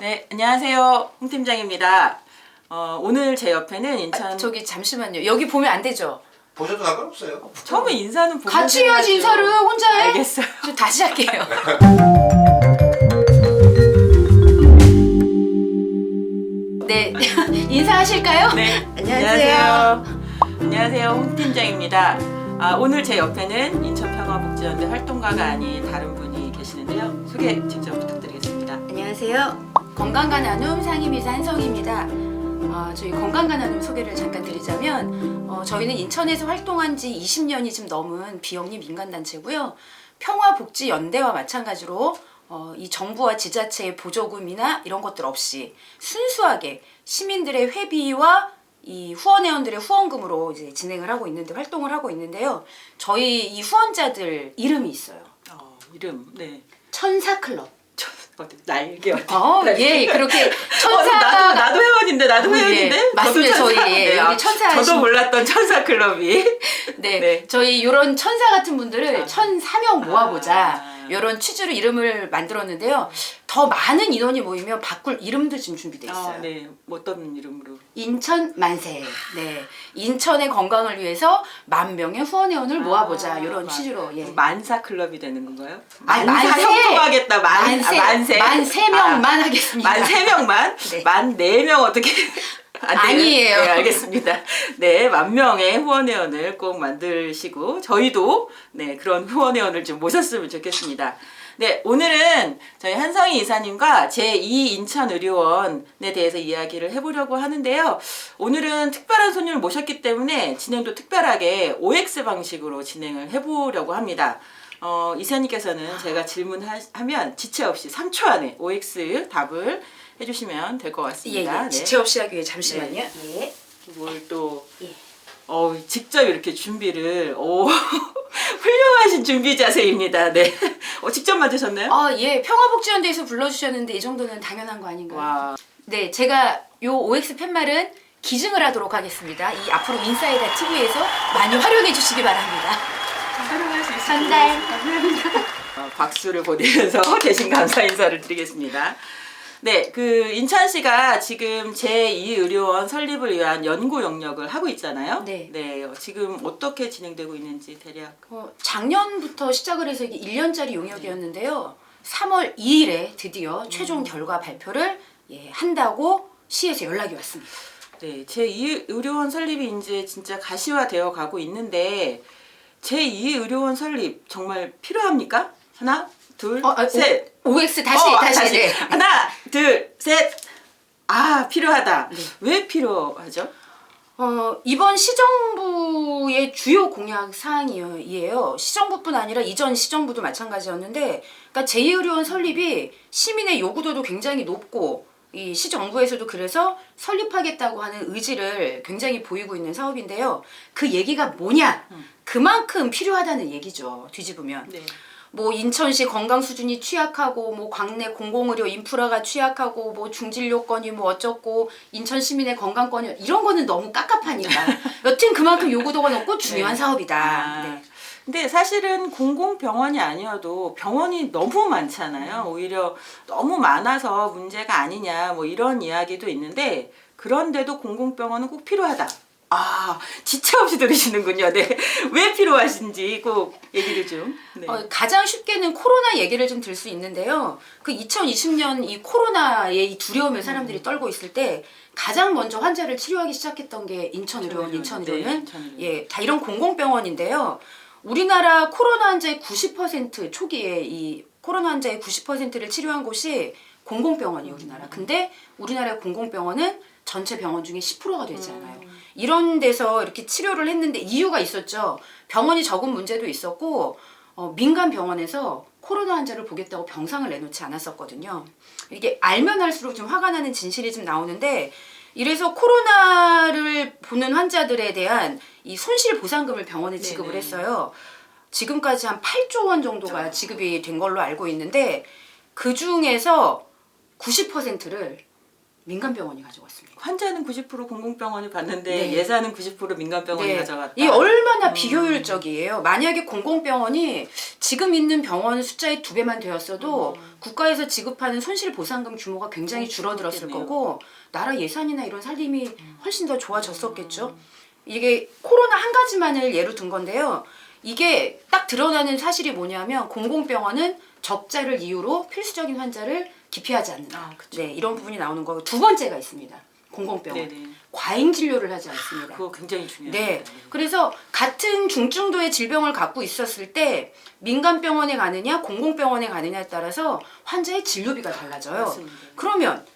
네, 안녕하세요. 홍 팀장입니다. 오늘 제 옆에는 인천 저기 잠시만요. 여기 보면 안 되죠? 보셔도 상관없어요. 처음에 인사는 보고 같이 해야지 인사를 혼자 해? 알겠어요. 저 다시 할게요. 네, 인사하실까요? 네, 안녕하세요. 안녕하세요. 홍 팀장입니다. 오늘 제 옆에는 인천평화복지연대 활동가가 아닌 다른 분이 계시는데요. 소개 직접 부탁드리겠습니다. 안녕하세요. 건강과 나눔 상임이사 한성입니다. 저희 건강과 나눔 소개를 잠깐 드리자면 저희는 인천에서 활동한 지 20년이 좀 넘은 비영리 민간단체고요. 평화복지연대와 마찬가지로 이 정부와 지자체의 보조금이나 이런 것들 없이 순수하게 시민들의 회비와 이 후원회원들의 후원금으로 이제 진행을 하고 있는데 활동을 하고 있는데요. 저희 이 후원자들 이름이 있어요. 이름, 네. 천사클럽. 날개. 예, 그렇게 천사가 나도 회원인데, 예, 맞습니다. 저도 천사. 저희 여기 천사 저도 몰랐던 천사 클럽이. 네, 네. 저희 이런 천사 같은 분들을 1,004명 모아보자 이런 취지로 이름을 만들었는데요. 더 많은 인원이 모이면 바꿀 이름도 지금 준비돼 있어요. 네, 어떤 이름으로? 인천 만세. 네, 인천의 건강을 위해서 10,000명의 후원회원을 모아보자 이런 취지로. 예. 만사 클럽이 되는 건가요? 만세! 협동하겠다. 만세. 13,000명만 하겠습니다. 13명만? 네. 14명 어떻게? 아니에요. 네, 알겠습니다. 네, 10,000명의 후원회원을 꼭 만드시고 저희도 네 그런 후원회원을 좀 모셨으면 좋겠습니다. 네, 오늘은 저희 한성희 이사님과 제2 인천의료원에 대해서 이야기를 해보려고 하는데요. 오늘은 특별한 손님을 모셨기 때문에 진행도 특별하게 OX 방식으로 진행을 해보려고 합니다. 이사님께서는 제가 질문하면 지체 없이 3초 안에 OX 답을 해주시면 될 것 예, 같습니다. 예. 지체 없이 하기 위해 잠시만요. 네. 예. 뭘 또 예. 직접 이렇게 준비를 훌륭하신 준비 자세입니다. 네. 직접 만드셨나요? 예. 평화복지연대에서 불러주셨는데 이 정도는 당연한 거 아닌가요? 와. 네, 제가 요 OX 팻말은 기증을 하도록 하겠습니다. 이 앞으로 인사이다 TV에서 많이 활용해 주시기 바랍니다. 활용할 수 있습니다. 전달. 박수를 보내면서 대신 감사 인사를 드리겠습니다. 네, 그 인천시가 지금 제2의료원 설립을 위한 연구 영역을 하고 있잖아요. 네. 지금 어떻게 진행되고 있는지 대략. 작년부터 시작을 해서 이게 1년짜리 용역이었는데요. 3월 2일에 드디어 최종 결과 발표를 한다고 시에서 연락이 왔습니다. 네, 제2의료원 설립이 이제 진짜 가시화되어 가고 있는데 제2의료원 설립 정말 필요합니까? 하나, 둘, 셋. OX 다시. 네. 하나, 둘, 셋. 필요하다. 네. 왜 필요하죠? 이번 시정부의 주요 공약 사항이에요. 시정부뿐 아니라 이전 시정부도 마찬가지였는데, 그러니까 제2의료원 설립이 시민의 요구도도 굉장히 높고, 이 시정부에서도 그래서 설립하겠다고 하는 의지를 굉장히 보이고 있는 사업인데요. 그 얘기가 뭐냐? 그만큼 필요하다는 얘기죠. 뒤집으면. 네. 뭐 인천시 건강 수준이 취약하고 뭐 광내 공공의료 인프라가 취약하고 뭐 중진료권이 뭐 어쩌고 인천 시민의 건강권이 이런 거는 너무 깝깝하니까 여튼 그만큼 요구도가 높고 중요한 사업이다. 네. 근데 사실은 공공병원이 아니어도 병원이 너무 많잖아요. 오히려 너무 많아서 문제가 아니냐 뭐 이런 이야기도 있는데 그런데도 공공병원은 꼭 필요하다. 지체 없이 들으시는군요. 네. 왜 필요하신지 꼭 얘기를 좀. 네. 가장 쉽게는 코로나 얘기를 좀 들 수 있는데요. 그 2020년 이 코로나의 이 두려움을 사람들이 떨고 있을 때 가장 먼저 환자를 치료하기 시작했던 게 인천의료원. 네, 다 이런 공공병원인데요. 우리나라 코로나 환자의 90% 초기에 이 코로나 환자의 90%를 치료한 곳이 공공병원이에요, 우리나라. 근데 우리나라의 공공병원은 전체 병원 중에 10%가 되지 않아요. 이런 데서 이렇게 치료를 했는데 이유가 있었죠. 병원이 적은 문제도 있었고 민간 병원에서 코로나 환자를 보겠다고 병상을 내놓지 않았었거든요. 이게 알면 할수록 좀 화가 나는 진실이 좀 나오는데 이래서 코로나를 보는 환자들에 대한 이 손실 보상금을 병원에 지급을 했어요. 지금까지 한 8조 원 정도가 지급이 된 걸로 알고 있는데 그 중에서 90%를 민간병원이 가져갔습니다. 환자는 90% 공공병원이 받는데 네. 예산은 90% 민간병원이 가져갔다. 이 얼마나 비효율적이에요. 만약에 공공병원이 지금 있는 병원 숫자의 2배만 되었어도 국가에서 지급하는 손실보상금 규모가 굉장히 줄어들었을 그렇겠네요. 거고 나라 예산이나 이런 살림이 훨씬 더 좋아졌었겠죠. 이게 코로나 한 가지만을 예로 든 건데요. 이게 딱 드러나는 사실이 뭐냐면 공공병원은 적자를 이유로 필수적인 환자를 기피하지 않는다. 아, 그쵸. 네, 이런 부분이 나오는 거고 두 번째가 있습니다. 공공병원. 네네. 과잉 진료를 하지 않습니다. 그거 굉장히 중요해요. 네. 그래서 같은 중증도의 질병을 갖고 있었을 때 민간병원에 가느냐 공공병원에 가느냐에 따라서 환자의 진료비가 달라져요. 맞습니다. 그러면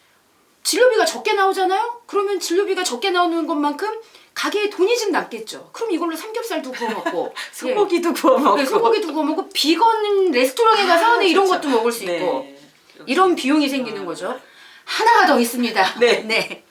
진료비가 적게 나오잖아요? 그러면 진료비가 적게 나오는 것만큼 가게에 돈이 좀 남겠죠. 그럼 이걸로 삼겹살도 구워 먹고 소고기도 구워 먹고. 네, 소고기도 구워 먹고 비건 레스토랑에 가서 네, 이런 그쵸. 것도 먹을 수 네. 있고 이런 비용이 생기는 거죠. 하나가 더 있습니다. 네.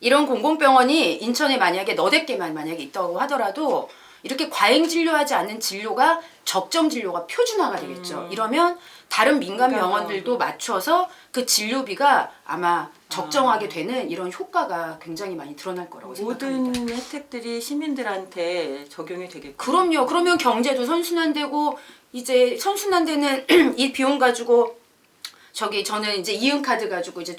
이런 공공병원이 인천에 만약에 너댓 개만 만약에 있다고 하더라도 이렇게 과잉 진료하지 않는 진료가 적정 진료가 표준화가 되겠죠. 이러면 다른 민간 병원들도 맞춰서 그 진료비가 아마 적정하게 되는 이런 효과가 굉장히 많이 드러날 거라고 생각합니다. 모든 혜택들이 시민들한테 적용이 되겠고. 그럼요. 그러면 경제도 선순환되고 이제 선순환되는 이 비용 가지고 저는 이제 이은카드 가지고 이제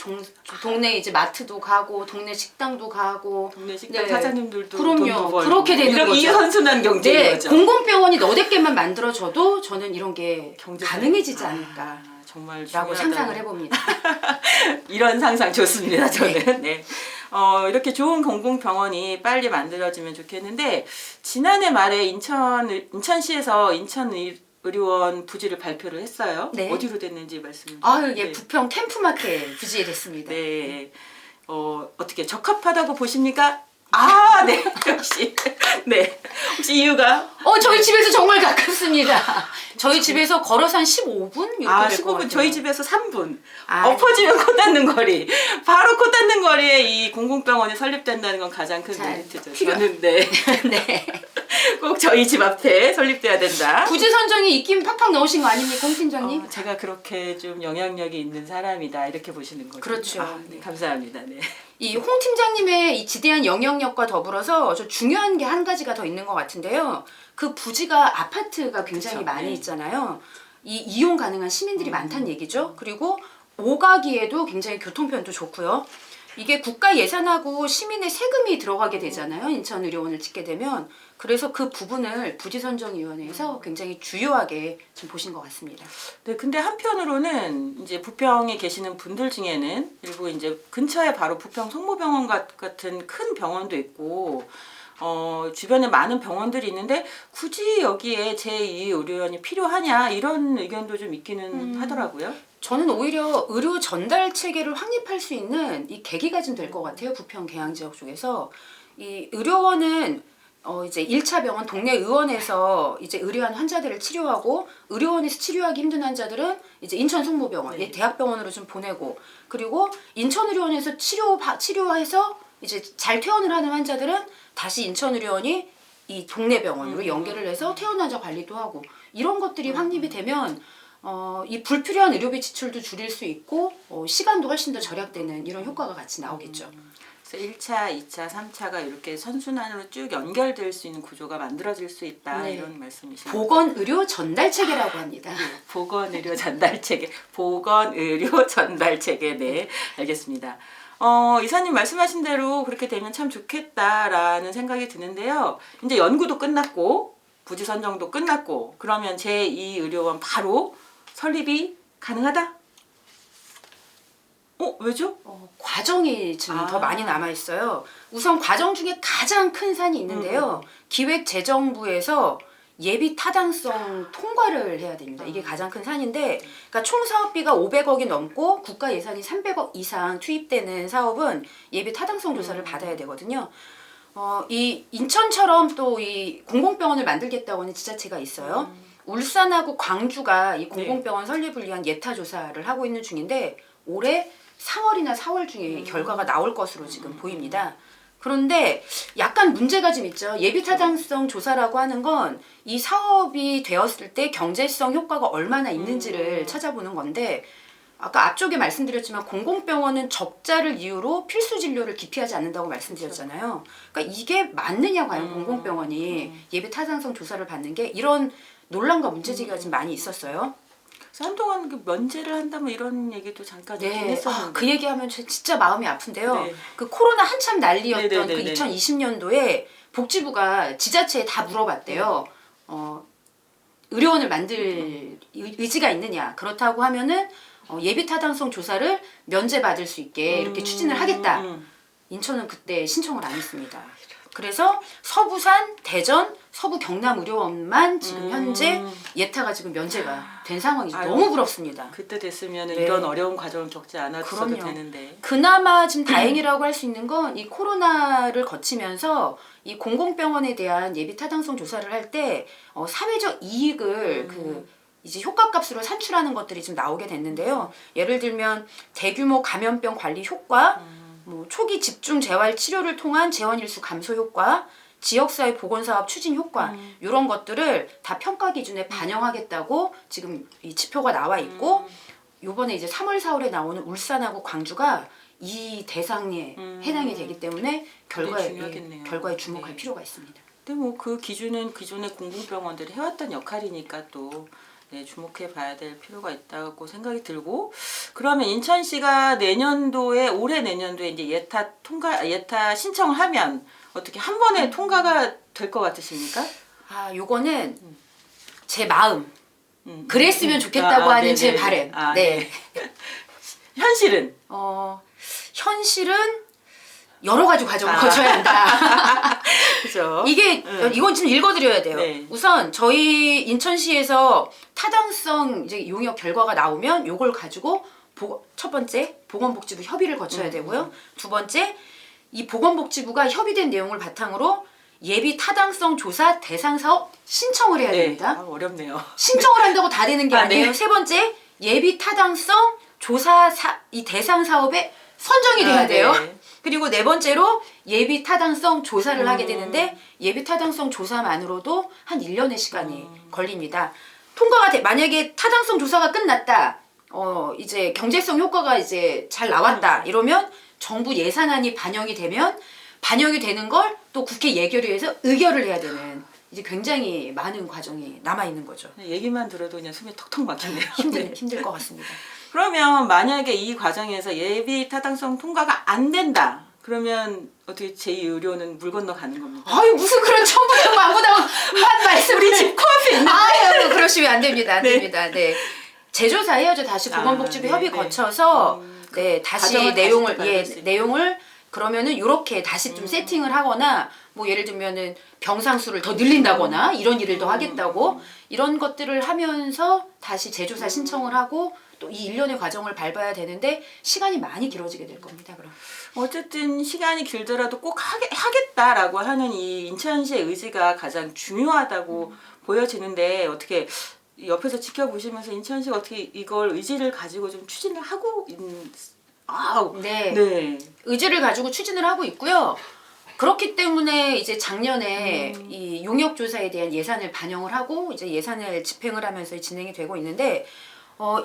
동네 이제 마트도 가고 동네 식당도 가고 동네 식당 네. 사장님들도 그럼요. 돈도 벌고. 그렇게 되는 이런 거죠. 이 선순환 경제인 네, 거죠. 공공병원이 너댓 개만 만들어져도 저는 이런 게 경제적인- 가능해지지 않을까. 아, 정말 라고 중요하다고. 상상을 해봅니다. 이런 상상 좋습니다. 저는. 네. 이렇게 좋은 공공병원이 빨리 만들어지면 좋겠는데 지난해 말에 인천시에서 인천의료원 부지를 발표를 했어요. 네. 어디로 됐는지 말씀 좀. 아유, 예, 네. 부평 캠프마켓 부지에 됐습니다. 네. 어떻게 적합하다고 보십니까? 아, 네. 역시. 네. 혹시 이유가? 저희 집에서 정말 가깝습니다. 저희 집에서 걸어서 한 15분? 이렇게 아, 될것 15분. 같아요. 저희 집에서 3분. 아. 엎어지면 코 닿는 거리. 바로 코 닿는 거리에 이 공공병원이 설립된다는 건 가장 큰 자, 메리트죠. 필요- 저는 네. 네. 꼭 저희 집 앞에 설립돼야 된다. 부지 선정이 입김 팍팍 넣으신 거 아닙니까, 홍 팀장님? 제가 그렇게 좀 영향력이 있는 사람이다. 이렇게 보시는 거죠. 그렇죠. 아, 네, 감사합니다. 네. 이 홍 팀장님의 이 지대한 영향력과 더불어서 좀 중요한 게 한 가지가 더 있는 것 같은데요. 그 부지가 아파트가 굉장히 그쵸, 많이 네. 있잖아요. 이용 가능한 시민들이 많다는 얘기죠. 그리고 오가기에도 굉장히 교통편도 좋고요. 이게 국가 예산하고 시민의 세금이 들어가게 되잖아요. 인천의료원을 짓게 되면. 그래서 그 부분을 부지선정위원회에서 굉장히 주요하게 좀 보신 것 같습니다. 네, 근데 한편으로는 이제 부평에 계시는 분들 중에는 일부 이제 근처에 바로 부평 성모병원 같은 큰 병원도 있고, 주변에 많은 병원들이 있는데 굳이 여기에 제2의료원이 필요하냐 이런 의견도 좀 있기는 하더라고요. 저는 오히려 의료 전달 체계를 확립할 수 있는 이 계기가 좀 될 것 같아요. 부평 계양 지역 쪽에서 이 의료원은 이제 1차 병원 동네 의원에서 이제 의료한 환자들을 치료하고 의료원에서 치료하기 힘든 환자들은 이제 인천 성모병원, 네. 대학병원으로 좀 보내고 그리고 인천의료원에서 치료해서 이제 잘 퇴원을 하는 환자들은 다시 인천의료원이 이 동네 병원으로 연결을 해서 퇴원 환자 관리도 하고 이런 것들이 확립이 되면 이 불필요한 의료비 지출도 줄일 수 있고 시간도 훨씬 더 절약되는 이런 효과가 같이 나오겠죠. 그래서 1차, 2차, 3차가 이렇게 선순환으로 쭉 연결될 수 있는 구조가 만들어질 수 있다 네. 이런 말씀이시죠. 보건의료 전달 체계라고 합니다. 보건의료 전달 체계, 보건의료 전달 체계, 네, 알겠습니다. 이사님 말씀하신 대로 그렇게 되면 참 좋겠다라는 생각이 드는데요. 이제 연구도 끝났고, 부지 선정도 끝났고, 그러면 제2의료원 바로 설립이 가능하다? 왜죠? 과정이 지금 더 많이 남아 있어요. 우선 과정 중에 가장 큰 산이 있는데요. 기획재정부에서 예비 타당성 통과를 해야 됩니다. 이게 가장 큰 산인데, 그러니까 총 사업비가 500억이 넘고 국가 예산이 300억 이상 투입되는 사업은 예비 타당성 조사를 받아야 되거든요. 이 인천처럼 또 이 공공병원을 만들겠다고 하는 지자체가 있어요. 울산하고 광주가 이 공공병원 설립을 위한 예타 조사를 하고 있는 중인데 올해 3월이나 4월 중에 결과가 나올 것으로 지금 보입니다. 그런데 약간 문제가 좀 있죠. 예비 타당성 조사라고 하는 건 이 사업이 되었을 때 경제성 효과가 얼마나 있는지를 찾아보는 건데 아까 앞쪽에 말씀드렸지만 공공병원은 적자를 이유로 필수 진료를 기피하지 않는다고 말씀드렸잖아요. 그러니까 이게 맞느냐 과연 공공병원이 예비 타당성 조사를 받는 게 이런 논란과 문제제기가 좀 많이 있었어요. 그래서 한동안 그 면제를 한다면 이런 얘기도 잠깐 있긴 했었는데. 그 얘기하면 진짜 마음이 아픈데요. 네. 그 코로나 한참 난리였던 네네네네. 그 2020년도에 복지부가 지자체에 다 물어봤대요. 의료원을 만들 의지가 있느냐. 그렇다고 하면은 예비 타당성 조사를 면제받을 수 있게 이렇게 추진을 하겠다. 인천은 그때 신청을 안 했습니다. 그래서 서부산, 대전, 서부 경남 의료원만 지금 현재 예타가 지금 면제가 된 상황이죠. 아유, 너무 부럽습니다. 그때 됐으면 네. 이런 어려운 과정을 겪지 않았어도 그럼요. 되는데. 그나마 지금 다행이라고 할 수 있는 건 이 코로나를 거치면서 이 공공병원에 대한 예비 타당성 조사를 할 때 사회적 이익을 그 이제 효과값으로 산출하는 것들이 지금 나오게 됐는데요. 예를 들면 대규모 감염병 관리 효과, 뭐 초기 집중 재활 치료를 통한 재원 일수 감소 효과, 지역사회 보건사업 추진 효과 이런 것들을 다 평가 기준에 반영하겠다고 지금 이 지표가 나와 있고 요번에 이제 3월 4월에 나오는 울산하고 광주가 이 대상에 해당이 되기 때문에 중요하겠네요. 결과에 주목할 네. 필요가 있습니다. 근데 뭐 그 기준은 기존의 공공병원들이 해왔던 역할이니까 또 네, 주목해 봐야 될 필요가 있다고 생각이 들고, 그러면 인천시가 올해 내년도에 이제 예타 신청을 하면 어떻게 한 번에 통과가 될 것 같으십니까? 요거는 제 마음. 그랬으면 좋겠다고 하는 제 바람. 네. 현실은? 현실은 여러 가지 과정을 거쳐야 한다. 그죠. 이건 지금 읽어드려야 돼요. 네. 우선 저희 인천시에서 타당성 이제 용역 결과가 나오면 요걸 가지고 첫 번째 보건복지부 협의를 거쳐야 되고요. 두 번째 이 보건복지부가 협의된 내용을 바탕으로 예비 타당성 조사 대상 사업 신청을 해야 됩니다. 어렵네요. 신청을 한다고 다 되는 게 아니에요. 네. 세 번째 예비 타당성 조사 이 대상 사업에 선정이 돼야 돼요. 네. 그리고 네 번째로 예비 타당성 조사를 하게 되는데 예비 타당성 조사만으로도 한 1년의 시간이 걸립니다. 통과가 만약에 타당성 조사가 끝났다. 이제 경제성 효과가 이제 잘 나왔다. 이러면 정부 예산안이 반영이 되는 걸 또 국회 예결위에서 의결을 해야 되는 이제 굉장히 많은 과정이 남아 있는 거죠. 얘기만 들어도 그냥 숨이 턱턱 막히네요. 힘들 것 같습니다. 그러면 만약에 이 과정에서 예비 타당성 통과가 안 된다. 그러면 어떻게 제2의료는 물 건너 가는 겁니까? 아유 무슨 그런 천부장마구나한 말씀 우리 집 코앞에 있는. 아유 그러시면 안 됩니다. 안 네. 됩니다. 네. 재조사해야죠. 다시 보건복지부 협의 네. 거쳐서 다시 과정을 내용을 다시 밟을 수 있고. 내용을 그러면은 이렇게 다시 좀 세팅을 하거나 뭐 예를 들면은 병상수를 더 늘린다거나 이런 일을 더 하겠다고 이런 것들을 하면서 다시 재조사 신청을 하고 또 이 일련의 과정을 밟아야 되는데 시간이 많이 길어지게 될 겁니다. 그럼. 어쨌든 시간이 길더라도 꼭 하겠다라고 하는 이 인천시의 의지가 가장 중요하다고 보여지는데 어떻게 옆에서 지켜보시면서 인천시가 어떻게 이걸 의지를 가지고 좀 추진을 하고 네. 의지를 가지고 추진을 하고 있고요. 그렇기 때문에 이제 작년에 이 용역 조사에 대한 예산을 반영을 하고 이제 예산을 집행을 하면서 진행이 되고 있는데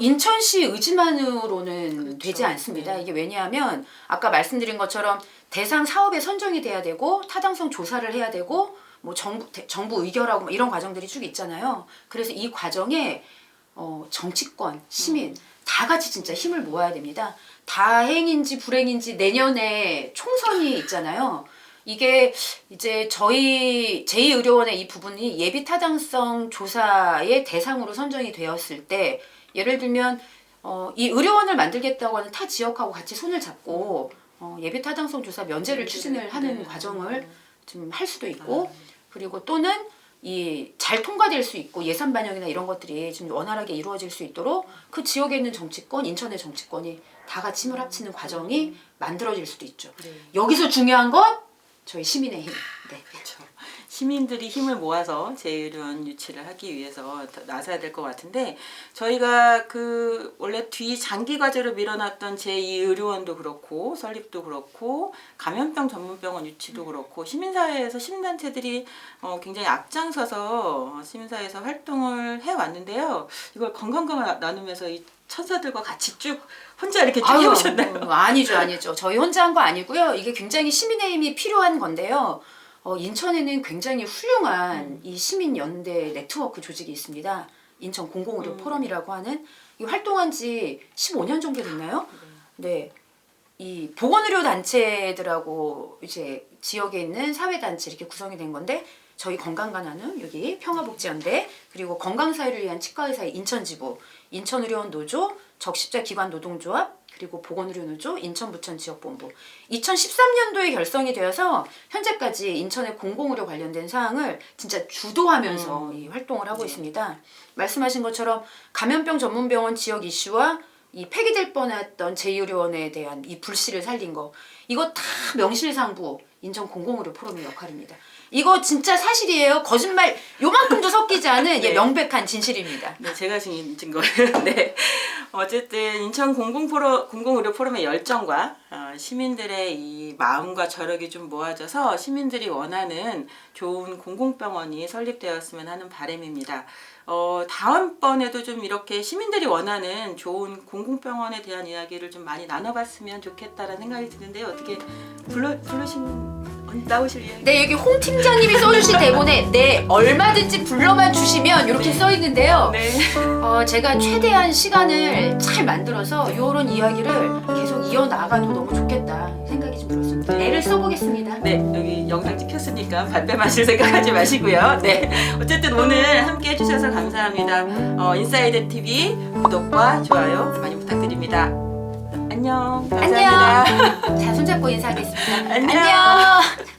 인천시 의지만으로는 그렇죠. 되지 않습니다. 네. 이게 왜냐하면 아까 말씀드린 것처럼 대상 사업에 선정이 돼야 되고 타당성 조사를 해야 되고 뭐 정부 의결하고 뭐 이런 과정들이 쭉 있잖아요. 그래서 이 과정에 정치권, 시민 다 같이 진짜 힘을 모아야 됩니다. 다행인지 불행인지 내년에 총선이 있잖아요. 이게 이제 저희 제2의료원의 이 부분이 예비 타당성 조사의 대상으로 선정이 되었을 때 예를 들면 이 의료원을 만들겠다고 하는 타 지역하고 같이 손을 잡고 예비 타당성 조사 면제를 추진을 하는 과정을 좀 할 수도 있고 그리고 또는 이 잘 통과될 수 있고 예산 반영이나 이런 것들이 좀 원활하게 이루어질 수 있도록 그 지역에 있는 정치권, 인천의 정치권이 다 같이 힘을 합치는 과정이 만들어질 수도 있죠. 네. 여기서 중요한 건 저희 시민의 힘. 네. 그렇죠. 시민들이 힘을 모아서 제1의원 유치를 하기 위해서 나서야 될 것 같은데 저희가 그 원래 뒤 장기 과제로 밀어놨던 제2의료원도 그렇고 설립도 그렇고 감염병 전문병원 유치도 그렇고 시민사회에서 시민단체들이 굉장히 앞장서서 시민사회에서 활동을 해왔는데요. 이걸 건강과 나눔에서 천사들과 같이 쭉 혼자 이렇게 쭉 아유, 해오셨나요? 아니죠. 저희 혼자 한 거 아니고요. 이게 굉장히 시민의 힘이 필요한 건데요. 인천에는 굉장히 훌륭한 이 시민연대 네트워크 조직이 있습니다. 인천 공공의료 포럼이라고 하는 이 활동한 지 15년 정도 됐나요? 네. 이 보건의료 단체들하고 이제 지역에 있는 사회단체 이렇게 구성이 된 건데 저희 건강가나는 여기 평화복지연대 그리고 건강사회를 위한 치과의사의 인천지부, 인천의료원 노조, 적십자기관 노동조합 그리고 보건의료노조, 인천부천 지역본부 2013년도에 결성이 되어서 현재까지 인천의 공공의료 관련된 사항을 진짜 주도하면서 이 활동을 하고 있습니다. 말씀하신 것처럼 감염병 전문병원 지역 이슈와 이 폐기될 뻔했던 제2의료원에 대한 이 불씨를 살린 거 이거 다 명실상부 인천 공공의료 포럼의 역할입니다. 이거 진짜 사실이에요. 거짓말 요만큼도 섞이지 않은 네. 명백한 진실입니다. 네, 제가 증인 거예요. 네. 어쨌든 인천 공공의료 포럼의 열정과 시민들의 이 마음과 저력이 좀 모아져서 시민들이 원하는 좋은 공공병원이 설립되었으면 하는 바람입니다. 다음번에도 좀 이렇게 시민들이 원하는 좋은 공공병원에 대한 이야기를 좀 많이 나눠봤으면 좋겠다라는 생각이 드는데요. 어떻게 나오실 이야기? 네, 여기 홍 팀장님이 써주신 대본에 네, 얼마든지 불러만 주시면 이렇게 써 있는데요. 네. 제가 최대한 시간을 잘 만들어서 이런 이야기를 계속 이어나가도 너무 좋겠다 생각이 좀 들었습니다. 애를 써보겠습니다. 네, 여기 영상 찍혔으니까 발뺌하실 생각하지 마시고요. 네, 어쨌든 오늘 함께 해주셔서 감사합니다. 인사이드 TV 구독과 좋아요 많이 부탁드립니다. 안녕. 감사합니다. 안녕. 자, 손잡고 인사하겠습니다. 안녕. 안녕.